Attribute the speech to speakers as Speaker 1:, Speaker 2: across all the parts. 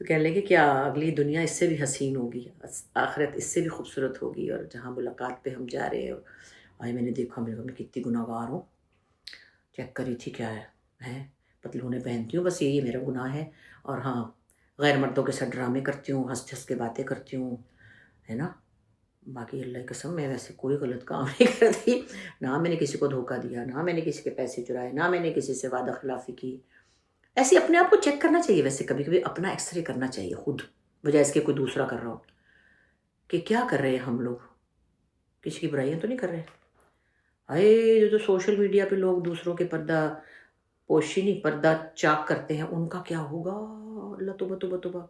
Speaker 1: تو کہنے لگے کہ اگلی دنیا اس سے بھی حسین ہوگی، آخرت اس سے بھی خوبصورت ہوگی، اور جہاں ملاقات پہ ہم جا رہے ہیں. آئے میں نے دیکھا، میں کتنی گناہ گار ہوں. چیک کری تھی کیا ہے، پتلونیں پہنتی ہوں، بس یہی میرا گناہ ہے. اور ہاں، غیر مردوں کے ساتھ ڈرامے کرتی ہوں، ہنس کے باتیں کرتی ہوں، ہے نا. باقی اللہ کی قسم میں ویسے کوئی غلط کام نہیں کرتی. نہ میں نے کسی کو دھوکہ دیا، نہ میں نے کسی کے پیسے چرائے، نہ میں نے کسی سے وعدہ خلافی کی. ایسے اپنے آپ کو چیک کرنا چاہیے. ویسے کبھی کبھی اپنا ایکس رے کرنا چاہیے خود، بجائے اس کے کوئی دوسرا کر رہا ہو. کہ کیا کر رہے ہیں ہم لوگ، کسی کی برائیاں تو نہیں کر رہے. جو سوشل میڈیا پہ لوگ دوسروں کے پردہ پوشی نہیں، پردہ چاک کرتے ہیں، ان کا کیا ہوگا. اللہ توبہ توبہ توبہ.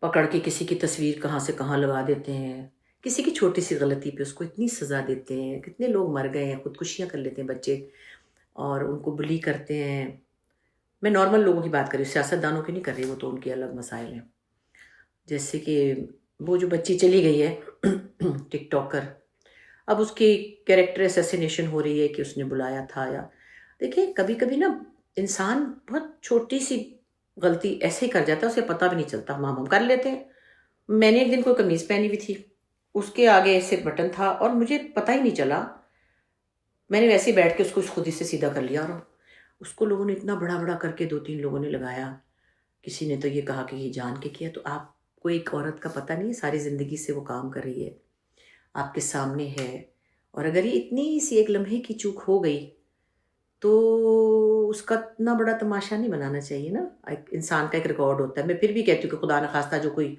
Speaker 1: پکڑ کے کسی کی تصویر کہاں سے کہاں لگا دیتے ہیں، کسی کی چھوٹی سی غلطی پہ اس کو اتنی سزا دیتے ہیں. کتنے لوگ مر گئے ہیں، خودکشیاں کر لیتے ہیں بچے، اور ان کو بلی کرتے ہیں. میں نارمل لوگوں کی بات کر رہی ہوں، سیاست دانوں کی نہیں کر رہی، وہ تو ان کے الگ مسائل ہیں. جیسے کہ وہ جو بچی چلی گئی ہے ٹک ٹاکر، اب اس کی کیریکٹر اسیسینیشن ہو رہی ہے کہ اس نے بلایا تھا. یا دیکھیں کبھی کبھی نا انسان بہت چھوٹی سی غلطی ایسے ہی کر جاتا ہے، اسے پتہ بھی نہیں چلتا، ہم کر لیتے ہیں. میں نے ایک دن کوئی قمیض پہنی ہوئی تھی، اس کے آگے ایسے بٹن تھا اور مجھے پتہ ہی نہیں چلا، میں نے ویسے ہی بیٹھ کے اس کو خود ہی سے سیدھا کر لیا، اور اس کو لوگوں نے اتنا بڑا بڑا کر کے 2-3 لوگوں نے لگایا. کسی نے تو یہ کہا کہ یہ جان کے کیا. تو آپ کو ایک عورت کا پتہ نہیں، ساری زندگی سے وہ کام کر رہی ہے، آپ کے سامنے ہے، اور اگر یہ اتنی سی ایک لمحے کی چوک ہو گئی تو اس کا اتنا بڑا تماشا نہیں بنانا چاہیے نا. ایک انسان کا ایک ریکارڈ ہوتا ہے. میں پھر بھی کہتی ہوں کہ خدا نخواستہ جو کوئی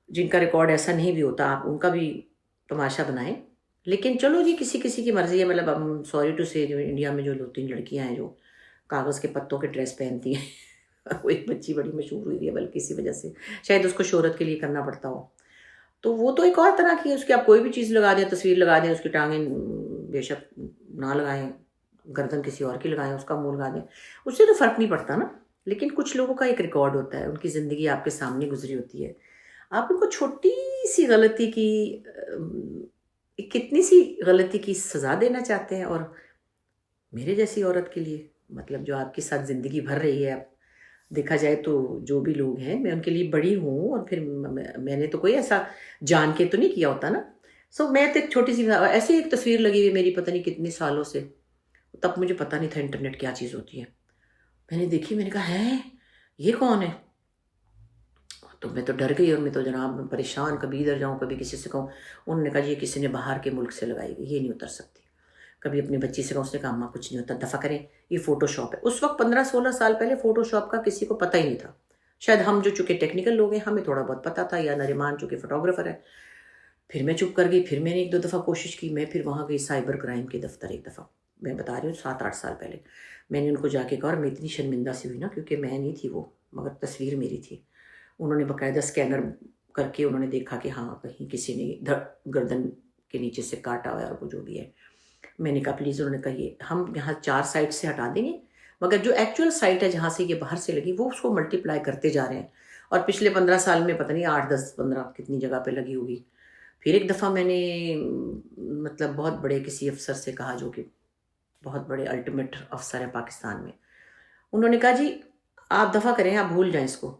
Speaker 1: جن کا ریکارڈ ایسا نہیں بھی ہوتا، آپ ان کا بھی تماشا بنائیں. لیکن چلو جی، کسی کسی کی مرضی ہے. مطلب سوری ٹو سے، جو انڈیا میں جو 2-3 لڑکیاں ہیں جو کاغذ کے پتوں کے ڈریس پہنتی ہیں وہ ایک بچی بڑی مشہور ہوئی ہے بلکہ اسی وجہ سے، شاید اس کو شہرت کے لیے کرنا پڑتا ہو. تو وہ تو ایک اور طرح کی ہے، اس کی آپ کوئی بھی چیز لگا دیں، تصویر لگا دیں، اس کی ٹانگیں بے شک نہ لگائیں، گردن کسی اور کی لگائیں، اس کا منہ لگا دیں، اس سے تو فرق نہیں پڑتا نا. لیکن کچھ لوگوں کا ایک ریکارڈ ہوتا ہے، ان کی زندگی آپ کے سامنے گزری ہوتی ہے، آپ ان کو چھوٹی سی غلطی کی کتنی سی غلطی کی سزا دینا چاہتے ہیں. اور میرے جیسی عورت کے لیے، مطلب جو آپ کے ساتھ زندگی بھر رہی ہے، اب دیکھا جائے تو جو بھی لوگ ہیں، میں ان کے لیے بڑی ہوں، اور پھر میں نے تو کوئی ایسا جان کے تو نہیں کیا ہوتا نا. میں تو ایک چھوٹی سی ایسی ایک تصویر لگی ہوئی میری پتہ نہیں کتنے سالوں سے، تب مجھے پتہ نہیں تھا انٹرنیٹ کیا چیز ہوتی ہے. میں نے دیکھی، میں نے کہا ہے یہ کون ہے. تو میں تو ڈر گئی، اور میں تو جناب پریشان، کبھی ادھر جاؤں کبھی کسی سے کہوں. انہوں نے کہا یہ کسی نے باہر کے ملک سے لگائی گئی، یہ نہیں اتر سکتی. کبھی اپنی بچی سے کہوں، اس نے کہا اماں کچھ نہیں ہوتا، دفع کریں، یہ فوٹو شاپ ہے. اس وقت 15-16 سال پہلے فوٹو شاپ کا کسی کو پتہ ہی نہیں تھا. شاید ہم جو چونکہ ٹیکنیکل لوگ ہیں ہمیں تھوڑا بہت پتہ تھا، یا نریمان چونکہ فوٹوگرافر ہے. پھر میں چپ کر گئی. پھر میں نے 1-2 دفعہ کوشش کی. میں پھر وہاں گئی سائبر کرائم کے دفتر. ایک دفعہ میں بتا رہی ہوں 7-8 سال پہلے میں نے ان کو جا کے کہا، اور میں اتنی شرمندہ سی ہوئی نا، کیونکہ میں نہیں تھی وہ، مگر تصویر میری تھی. انہوں نے باقاعدہ اسکینر کر کے انہوں نے دیکھا کہ ہاں کہیں کسی نے گردن کے نیچے سے کاٹا ہوا ہے، اور وہ جو بھی ہے. میں نے کہا پلیز، انہوں نے کہا یہ ہم یہاں 4 سائٹ سے ہٹا دیں گے، مگر جو ایکچوئل سائٹ ہے جہاں سے یہ باہر سے لگی، وہ اس کو ملٹیپلائی کرتے جا رہے ہیں. اور پچھلے 15 سال میں پتہ نہیں 8-10-15 کتنی جگہ پہ لگی ہوگی. پھر ایک دفعہ میں نے مطلب بہت بڑے کسی افسر سے کہا، جو کہ بہت بڑے الٹیمیٹ افسر ہیں پاکستان میں. انہوں نے کہا جی آپ دفع کریں، آپ بھول جائیں اس کو،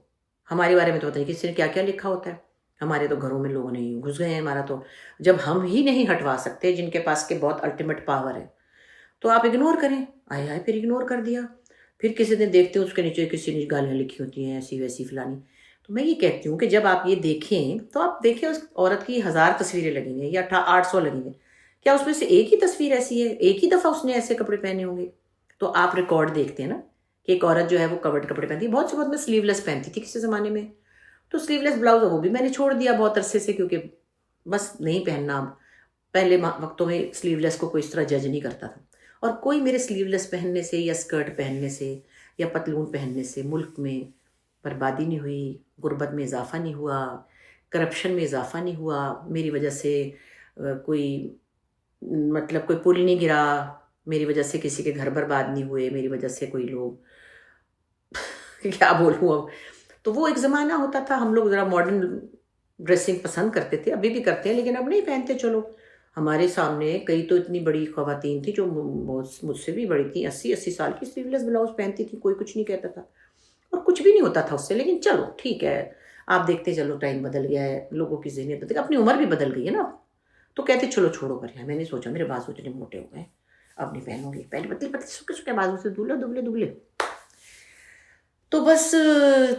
Speaker 1: ہمارے بارے میں تو پتہ نہیں کسی نے کیا کیا لکھا ہوتا ہے. ہمارے تو گھروں میں لوگوں نے گھس گئے ہیں. ہمارا تو جب ہم ہی نہیں ہٹوا سکتے جن کے پاس کے بہت الٹیمیٹ پاور ہے، تو آپ اگنور کریں. آئے پھر اگنور کر دیا. پھر کسی دن دیکھتے ہو اس کے نیچے کسی نے گالیاں لکھی ہوتی ہیں، ایسی ویسی فلانی. تو میں یہ کہتی ہوں کہ جب آپ یہ دیکھیں تو آپ دیکھیں اس عورت کی 1000 تصویریں لگیں گے یا 800 لگیں گے، کیا اس میں سے ایک ہی تصویر ایسی ہے، ایک ہی دفعہ اس نے ایسے کپڑے پہنے ہوں گے؟ تو آپ ریکارڈ دیکھتے ہیں نا کہ ایک عورت جو ہے وہ کورڈ کپڑے پہنتی ہے. بہت سے بہت میں سلیو لیس پہنتی تھی کسی زمانے میں، تو سلیو لیس بلاؤز وہ بھی میں نے چھوڑ دیا بہت عرصے سے، کیونکہ بس نہیں پہننا. پہلے وقتوں میں سلیو لیس کو کوئی اس طرح جج نہیں کرتا تھا، اور کوئی میرے سلیو لیس پہننے سے یا اسکرٹ پہننے سے یا پتلون پہننے سے ملک میں بربادی نہیں ہوئی، غربت میں اضافہ نہیں ہوا، کرپشن میں اضافہ نہیں ہوا، میری وجہ سے کوئی مطلب کوئی پل نہیں گرا، میری وجہ سے کسی کے گھر برباد نہیں ہوئے، میری وجہ سے کوئی لوگ کیا بولوں اب. تو وہ ایک زمانہ ہوتا تھا، ہم لوگ ذرا ماڈرن ڈریسنگ پسند کرتے تھے، ابھی بھی کرتے ہیں لیکن اب نہیں پہنتے. چلو ہمارے سامنے کئی تو اتنی بڑی خواتین تھیں جو مجھ سے بھی بڑی تھیں، 80 سال کی سلیو لیس بلاؤز پہنتی تھی، کوئی کچھ نہیں کہتا تھا. اور کچھ بھی نہیں ہوتا تھا اس سے، لیکن چلو ٹھیک ہے، آپ دیکھتے چلو ٹائم بدل گیا ہے، لوگوں کی ذہنیت بدل گئی، اپنی عمر بھی بدل گئی ہے نا، تو کہتے چلو چھوڑو کر یہاں. میں نے سوچا میرے بازو اتنے موٹے ہو گئے، اب نہیں پہنوں گی، پہلے پتلے پتلے سکے سکے بازو سے دبلے دبلے دبلے. تو بس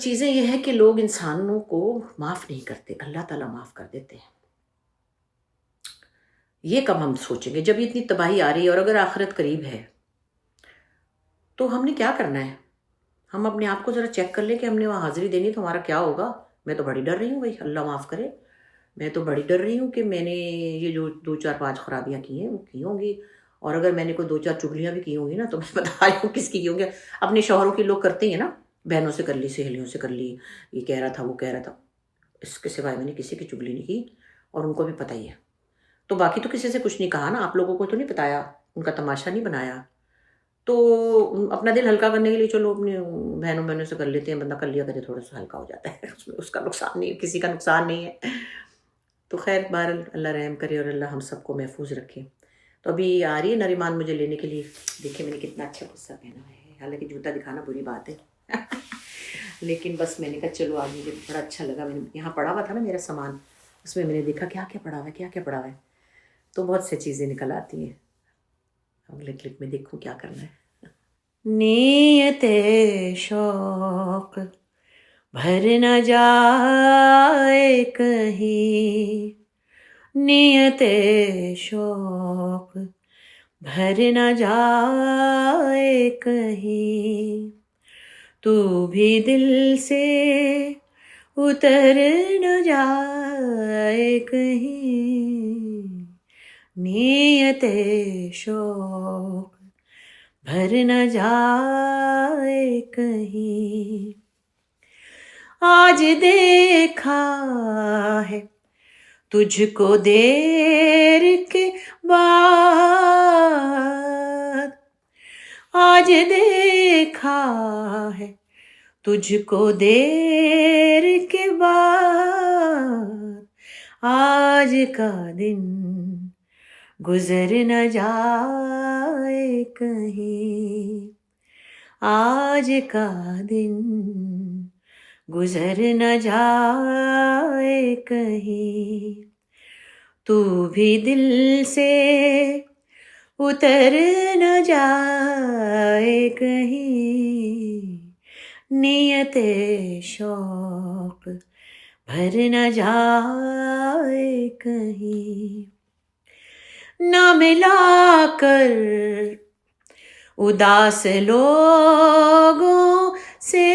Speaker 1: چیزیں یہ ہے کہ لوگ انسانوں کو معاف نہیں کرتے، اللہ تعالیٰ معاف کر دیتے ہیں. یہ کب ہم سوچیں گے جب اتنی تباہی آ رہی ہے، اور اگر آخرت قریب ہے تو ہم نے کیا کرنا ہے؟ ہم اپنے آپ کو ذرا چیک کر لیں کہ ہم نے وہاں حاضری دینی تو ہمارا کیا ہوگا. میں تو بڑی ڈر رہی ہوں بھائی، اللہ معاف کرے، میں تو بڑی ڈر رہی ہوں کہ میں نے یہ جو 2 4 5 خرابیاں کی ہیں وہ کی ہوں گی، اور اگر میں نے کوئی 2 4 چغلیاں بھی کی ہوں گی نا تو میں بتا رہی ہوں کس کی ہوں گی. اپنے شوہروں کی لوگ کرتے ہیں نا، بہنوں سے کر لی، سہیلیوں سے کر لی، یہ کہہ رہا تھا وہ کہہ رہا تھا. اس کے سوائے میں نے کسی کی چغلی نہیں کی، اور ان کو بھی پتہ ہی ہے. تو باقی تو کسی سے کچھ نہیں کہا نا، آپ لوگوں کو تو نہیں بتایا، ان کا تماشا نہیں بنایا. تو اپنا دل ہلکا کرنے کے لیے چلو اپنے بہنوں سے کر لیتے ہیں، بندہ کر لیا کرے، تھوڑا سا ہلکا ہو جاتا ہے، اس میں اس کا نقصان نہیں ہے، کسی کا نقصان نہیں ہے. تو خیر بہرحال اللہ رحم کرے اور اللہ ہم سب کو محفوظ رکھے. تو ابھی آ رہی ہے نریمان مجھے لینے کے لیے. دیکھیں میں نے کتنا اچھا غصہ پہنا ہے، حالانکہ جوتا دکھانا بری بات ہے لیکن بس میں نے کہا چلو آج مجھے بڑا اچھا لگا. میں نے یہاں پڑا ہوا تھا نا میرا سامان، اس میں نے دیکھا کیا کیا پڑا ہوا ہے، کیا کیا پڑا ہوا ہے، تو بہت سی چیزیں نکل آتی ہیں. اگلے کلپ میں دیکھوں کیا کرنا ہے. نیت شوق بھر نہ جائے کہیں، نیت شوق بھر نہ جائے کہیں، تو بھی دل سے اتر نہ جائے کہیں، نیت شوق بھر نہ جائے کہیں. آج دیکھا ہے تجھ کو دیر کے بعد، آج دیکھا ہے تجھ کو دیر کے بعد، آج کا دن گزر نہ جائے کہیں، آج کا دن گزر نہ جائے کہیں، تو بھی دل سے اتر نہ جائے کہیں، نیت شوق بھر نہ جائے کہیں. نہ ملا کر اداس لوگوں سے،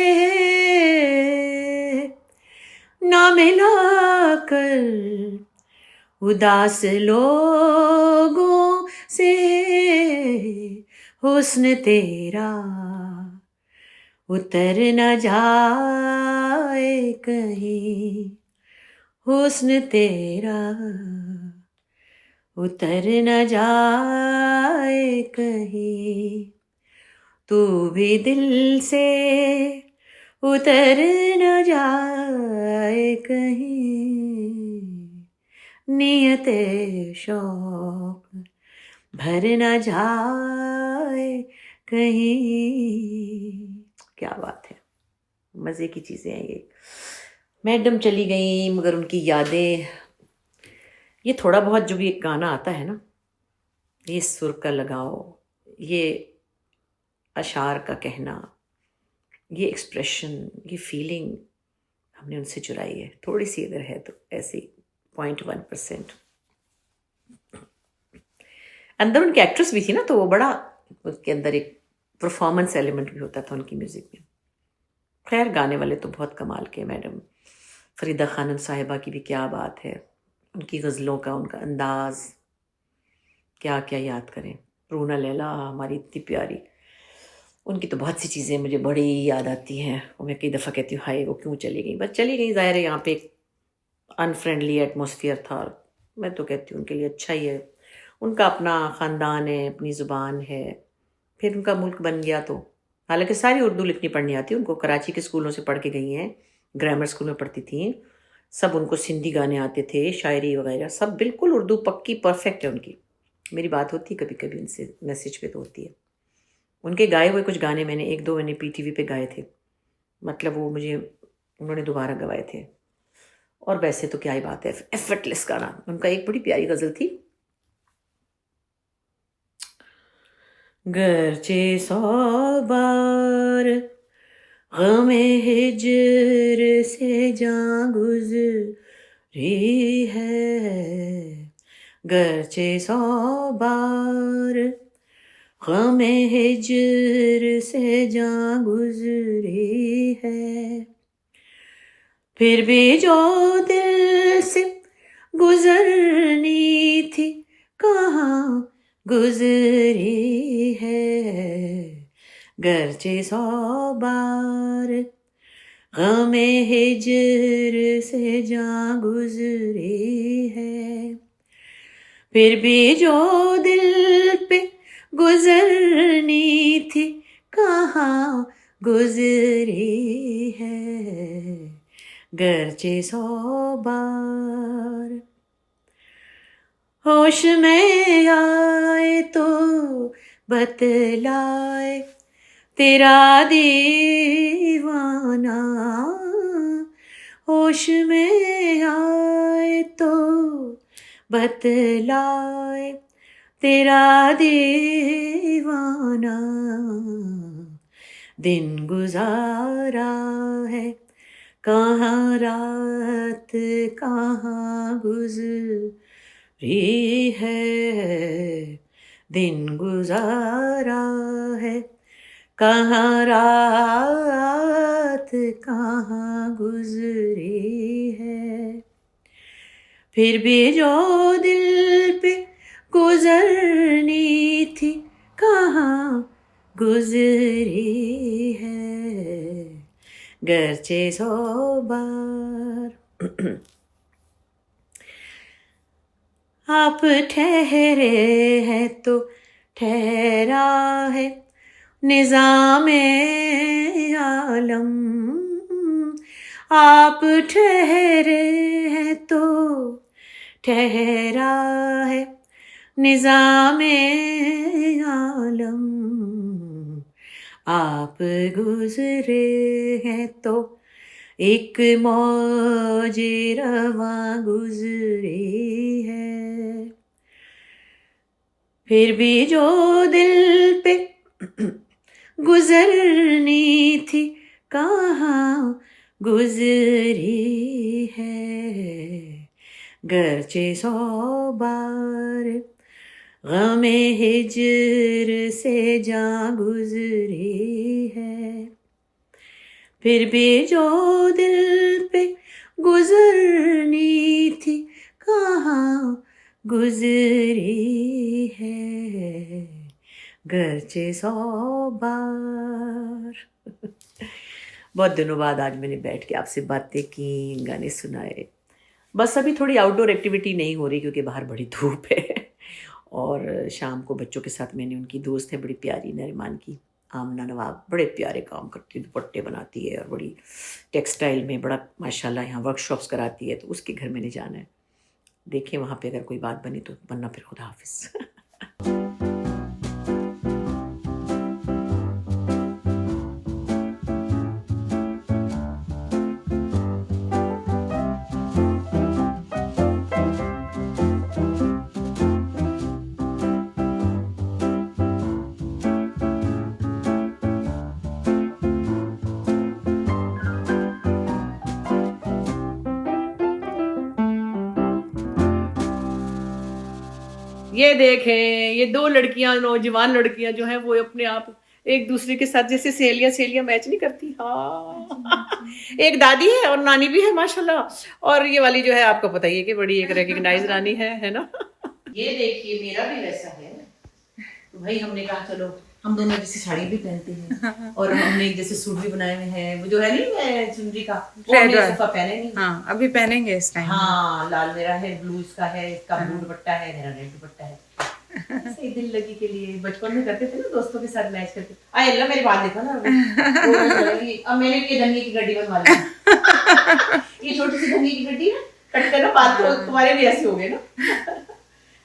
Speaker 1: نہ ملا کر اداس لوگوں سے، حسن تیرا اتر نہ جائے کہیں، حسن تیرا اتر نہ جائے کہیں، تو بھی دل سے اتر نہ جائے کہیں، نیت شوق بھر نہ جائے کہیں. کیا بات ہے، مزے کی چیزیں ہیں یہ. میڈم چلی گئیں مگر ان کی یادیں. یہ تھوڑا بہت جو بھی ایک گانا آتا ہے نا، یہ سر کا لگاؤ، یہ اشعار کا کہنا، یہ ایکسپریشن، یہ فیلنگ ہم نے ان سے چرائی ہے. تھوڑی سی اگر ہے تو ایسی 0.1%. اندر ان کی ایکٹریس بھی تھی نا، تو وہ بڑا اس کے اندر ایک پرفارمنس ایلیمنٹ بھی ہوتا تھا ان کی میوزک میں. خیر گانے والے تو بہت کمال کے. میڈم فریدہ خانم صاحبہ کی بھی کیا بات ہے، ان کی غزلوں کا، ان کا انداز، کیا کیا یاد کریں. رونا لیلا ہماری اتنی پیاری، ان کی تو بہت سی چیزیں مجھے بڑی یاد آتی ہیں، اور میں کئی دفعہ کہتی ہوں ہائے وہ کیوں چلی گئی. بس چلی گئی، ظاہر ہے یہاں پہ ایک انفرینڈلی ایٹماسفیئر تھا، اور میں تو کہتی ہوں ان کے لیے اچھا ہی ہے. ان کا اپنا خاندان ہے، اپنی زبان ہے، پھر ان کا ملک بن گیا. تو حالانکہ ساری اردو لکھنی پڑھنی آتی، ان کو کراچی کے اسکولوں سے پڑھ کے گئی ہیں، گرامر اسکول میں پڑھتی تھیں، سب ان کو سندھی گانے آتے تھے، شاعری وغیرہ سب بالکل اردو پکی پرفیکٹ ہے ان کی. میری بات ہوتی ہے کبھی کبھی ان سے، میسیج پہ تو ہوتی ہے. ان کے گائے ہوئے کچھ گانے میں نے 1 2 میں نے پی ٹی وی پہ گائے تھے، مطلب وہ مجھے انہوں نے دوبارہ گوائے تھے. اور ویسے تو کیا ہی بات ہے, ایفرٹلیس گانا. ان کا ایک بڑی پیاری غزل تھی, گرچہ 100 بار غم ہجر سے جاں گزری ہے, گرچہ 100 بار غم ہجر سے جاں گزری ہے, پھر بھی جو دل سے گزرنی تھی کہاں گزری ہے, گرچہ 100 بار غم ہجر سے جاں گزری ہے, پھر بھی جو دل پہ گزرنی تھی کہاں گزری ہے, گرچہ 100 بار. ہوش میں آئے تو بتلائے تیرا دیوانہ, ہوش میں آئے تو بتلائے تیرا دیوانہ, دن گزارا ہے کہاں رات کہاں گزری ہے, دن گزارا ہے کہاں رات کہاں گزری ہے, پھر بھی جو دل پہ گزرنی تھی کہاں گزری ہے, گرچہ 100 بار. آپ ٹھہرے ہیں تو ٹھہرا ہے نظام عالم, آپ ٹھہرے ہیں تو ٹھہرا ہے نظام عالم, آپ گزرے ہیں تو ایک موج رواں گزری ہے, پھر بھی جو دل پہ گزرنی تھی کہاں گزری ہے, گرچہ 100 بار غم ہجر سے جاں گزری ہے, پھر بھی جو دل پہ گزرنی تھی کہاں گزری ہے, گرچہ 100 بار. بہت دنوں بعد آج میں نے بیٹھ کے آپ سے باتیں کی, گانے سنائے. بس ابھی تھوڑی آؤٹ ڈور ایکٹیویٹی نہیں ہو رہی کیونکہ باہر بڑی دھوپ ہے, اور شام کو بچوں کے ساتھ میں نے, ان کی دوست ہے بڑی پیاری نریمان کی, آمنہ نواب, بڑے پیارے کام کرتی ہے, دوپٹے بناتی ہے اور بڑی ٹیکسٹائل میں بڑا ماشاءاللہ یہاں ورک شاپس کراتی ہے, تو اس کے گھر میں نے جانا ہے. دیکھیں وہاں پہ اگر کوئی بات بنی تو, ورنہ پھر خدا حافظ. یہ دیکھیں یہ 2 لڑکیاں, نوجوان لڑکیاں جو ہیں وہ اپنے آپ ایک دوسرے کے ساتھ جیسے سہیلیاں میچ نہیں کرتی. ہاں, ایک دادی ہے اور نانی بھی ہے ماشاءاللہ, اور یہ والی جو ہے آپ کو پتہ ہی ہے کہ بڑی ایک ریکگنائز رانی ہے نا. یہ دیکھیے میرا بھی ویسا ہے, تو بھائی ہم نے کہا چلو ہم دونوں جیسی ساڑی بھی پہنتے ہیں, اور ہم نے جیسے سوٹ بھی بنائے ہوئے ہیں, وہ جو ہے نہیں چنری کا, وہ ہم نے اس دفعہ پہنے نہیں.
Speaker 2: ہاں ابھی پہنیں گے اس ٹائم.
Speaker 1: ہاں لال میرا ہے, بلو اس کا ہے, اس کا بلو دوپٹہ ہے, میرا ریڈ دوپٹہ ہے. ایسے دل لگی کے لیے بچپن میں کرتے تھے نا, دوستوں کے ساتھ میچ کرتے. آئے اللہ میری بات دیکھا نا, اب میں نے یہ دھنگے کی گڈی بنوا لی, یہ چھوٹی سی دھنگے کی گڈی ہے, کٹ کرنا بات تو تمہارے بھی ایسے ہو گئے نا.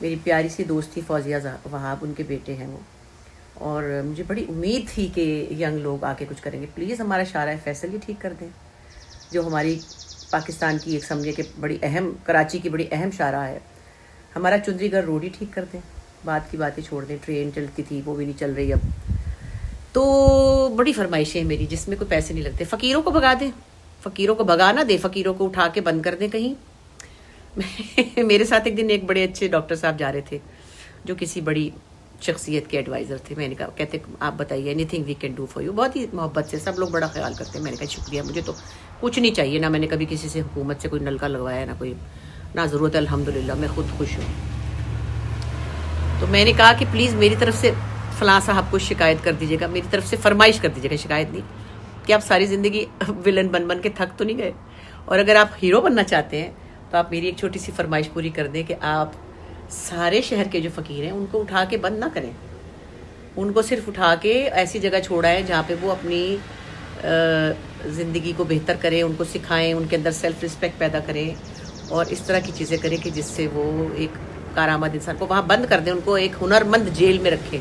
Speaker 1: میری پیاری سی دوست تھی فوزیہ وہاب، ان کے بیٹے ہیں وہ، اور مجھے بڑی امید تھی کہ ینگ لوگ آ کے کچھ کریں گے. پلیز ہمارا شارع فیصل یہ ٹھیک کر دیں، جو ہماری پاکستان کی ایک سمجھے کہ بڑی اہم، کراچی کی بڑی اہم شارع ہے. ہمارا چندری گڑھ روڈ ہی ٹھیک کر دیں، بات کی باتیں چھوڑ دیں. ٹرین چلتی تھی وہ بھی نہیں چل رہی اب. تو بڑی فرمائشیں ہیں میری جس میں کوئی پیسے نہیں لگتے. فقیروں کو بھگا دیں، فقیروں کو بھگا نہ دیں، فقیروں کو اٹھا کے بند کر دیں کہیں. میرے ساتھ ایک دن ایک بڑے اچھے ڈاکٹر صاحب جا رہے تھے جو کسی بڑی شخصیت کے ایڈوائزر تھے. میں نے کہا، کہتے آپ بتائیے anything we can do for you. بہت ہی محبت سے، سب لوگ بڑا خیال کرتے ہیں. میں نے کہا شکریہ، مجھے تو کچھ نہیں چاہیے، نہ میں نے کبھی کسی سے حکومت سے کوئی نلکا لگوایا، نہ ضرورت ہے، الحمدللہ میں خود خوش ہوں. تو میں نے کہا کہ پلیز میری طرف سے فلاں صاحب کو شکایت کر دیجیے گا، میری طرف سے فرمائش کر دیجیے گا، شکایت نہیں، کہ آپ ساری زندگی ولن بن کے تھک تو نہیں گئے، اور اگر آپ ہیرو بننا چاہتے ہیں تو آپ میری ایک چھوٹی سی فرمائش پوری کر دیں کہ آپ سارے شہر کے جو فقیر ہیں ان کو اٹھا کے بند نہ کریں، ان کو صرف اٹھا کے ایسی جگہ چھوڑائیں جہاں پہ وہ اپنی زندگی کو بہتر کریں، ان کو سکھائیں، ان کے اندر سیلف رسپیکٹ پیدا کریں، اور اس طرح کی چیزیں کریں کہ جس سے وہ ایک کارآمد انسان کو وہاں بند کر دیں، ان کو ایک ہنر مند جیل میں رکھیں.